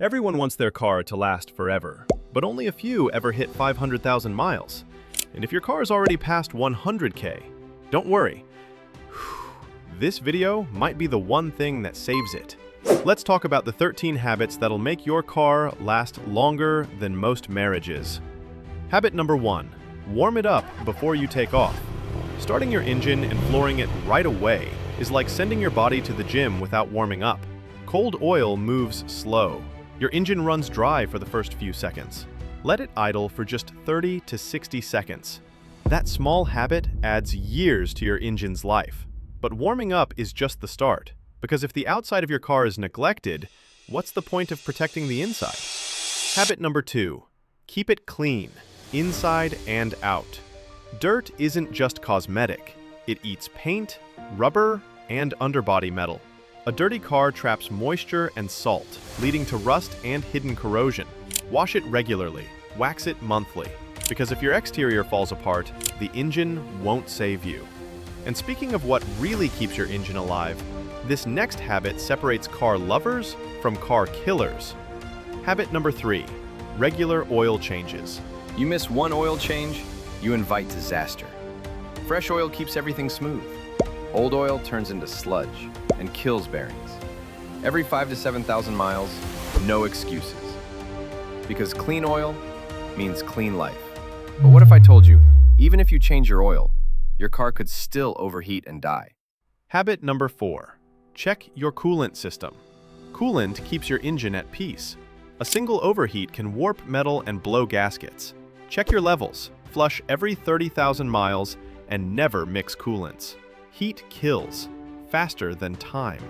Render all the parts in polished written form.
Everyone wants their car to last forever, but only a few ever hit 500,000 miles. And if your car is already past 100K, don't worry. This video might be the one thing that saves it. Let's talk about the 13 habits that'll make your car last longer than most marriages. Habit number 1, warm it up before you take off. Starting your engine and flooring it right away is like sending your body to the gym without warming up. Cold oil moves slow. Your engine runs dry for the first few seconds. Let it idle for just 30 to 60 seconds. That small habit adds years to your engine's life. But warming up is just the start, because if the outside of your car is neglected, what's the point of protecting the inside? Habit number 2, keep it clean, inside and out. Dirt isn't just cosmetic. It eats paint, rubber, and underbody metal. A dirty car traps moisture and salt, leading to rust and hidden corrosion. Wash it regularly, wax it monthly, because if your exterior falls apart, the engine won't save you. And speaking of what really keeps your engine alive, this next habit separates car lovers from car killers. Habit number 3, regular oil changes. You miss one oil change, you invite disaster. Fresh oil keeps everything smooth. Old oil turns into sludge and kills bearings. Every 5,000 to 7,000 miles, no excuses. Because clean oil means clean life. But what if I told you, even if you change your oil, your car could still overheat and die? Habit number 4, check your coolant system. Coolant keeps your engine at peace. A single overheat can warp metal and blow gaskets. Check your levels, flush every 30,000 miles, and never mix coolants. Heat kills, faster than time.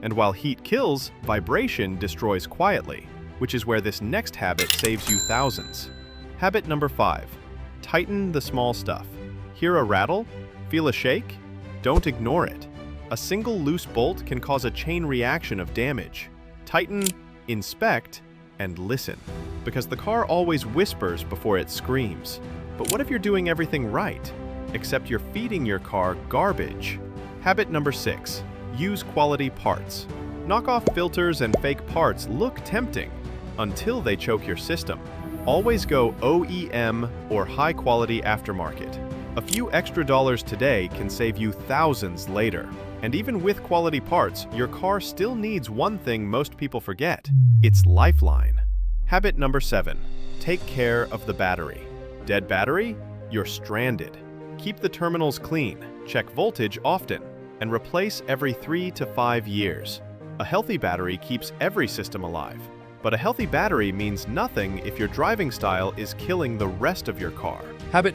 And while heat kills, vibration destroys quietly, which is where this next habit saves you thousands. Habit number 5, tighten the small stuff. Hear a rattle? Feel a shake? Don't ignore it. A single loose bolt can cause a chain reaction of damage. Tighten, inspect, and listen. Because the car always whispers before it screams. But what if you're doing everything right, except you're feeding your car garbage? Habit number 6, use quality parts. Knockoff filters and fake parts look tempting until they choke your system. Always go OEM or high-quality aftermarket. A few extra dollars today can save you thousands later. And even with quality parts, your car still needs one thing most people forget: its lifeline. Habit number 7, take care of the battery. Dead battery? You're stranded. Keep the terminals clean, check voltage often, and replace every 3 to 5 years. A healthy battery keeps every system alive. But a healthy battery means nothing if your driving style is killing the rest of your car. Habit